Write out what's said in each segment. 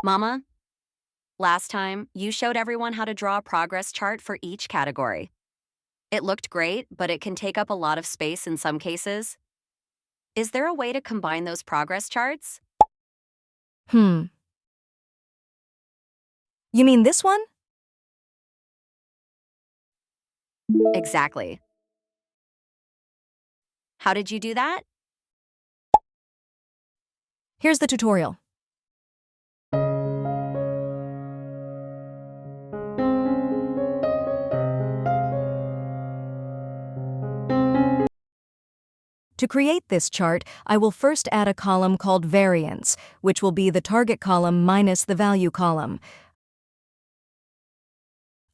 Mama, last time you showed everyone how to draw a progress chart for each category. It looked great, but it can take up a lot of space in some cases. Is there a way to combine those progress charts? You mean this one? Exactly. How did you do that? Here's the tutorial. To create this chart, I will first add a column called variance, which will be the target column minus the value column.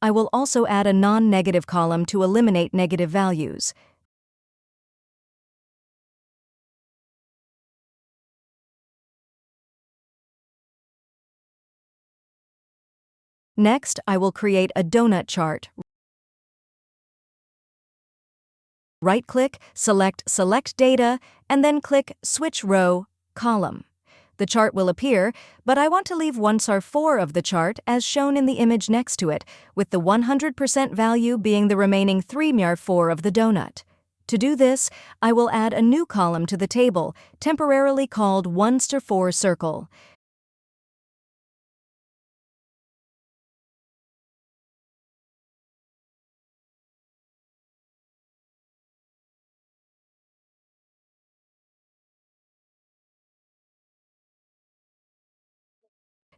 I will also add a non-negative column to eliminate negative values. Next, I will create a donut chart. Right-click, select Select Data, and then click Switch Row, Column. The chart will appear, but I want to leave 1/4 of the chart as shown in the image next to it, with the 100% value being the remaining 3/4 of the donut. To do this, I will add a new column to the table, temporarily called 1/4 circle.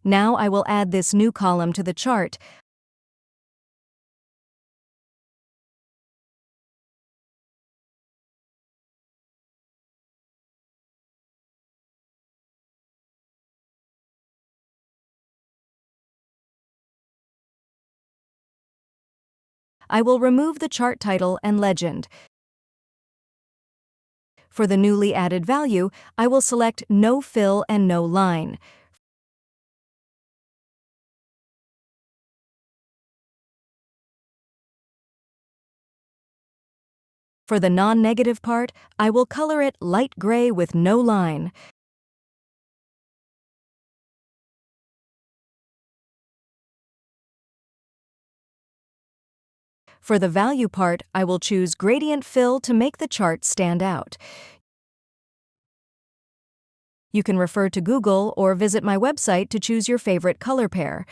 Now I will add this new column to the chart. I will remove the chart title and legend. For the newly added value, I will select No Fill and No Line. For the non-negative part, I will color it light gray with no line. For the value part, I will choose gradient fill to make the chart stand out. You can refer to Google or visit my website to choose your favorite color pair.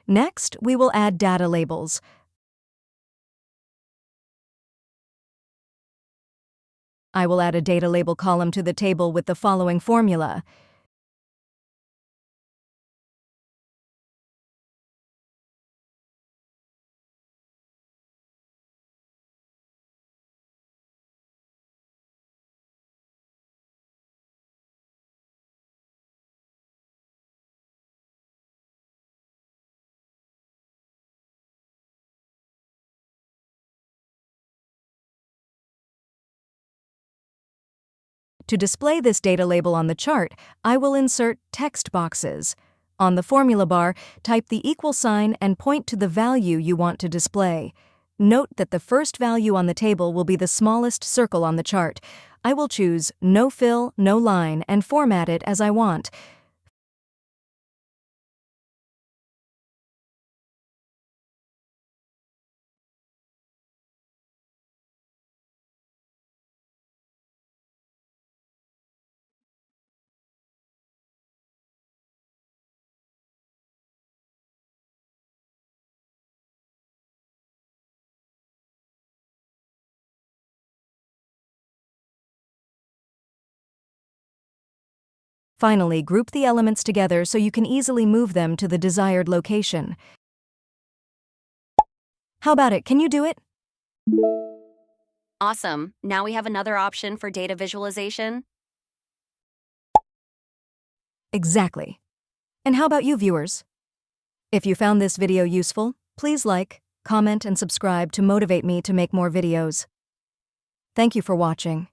Next, we will add data labels. I will add a data label column to the table with the following formula. To display this data label on the chart, I will insert text boxes. On the formula bar, type the equal sign and point to the value you want to display. Note that the first value on the table will be the smallest circle on the chart. I will choose No Fill, No Line and format it as I want. Finally, group the elements together so you can easily move them to the desired location. How about it? Can you do it? Awesome. Now we have another option for data visualization. Exactly. And how about you, viewers? If you found this video useful, please like, comment, and subscribe to motivate me to make more videos. Thank you for watching.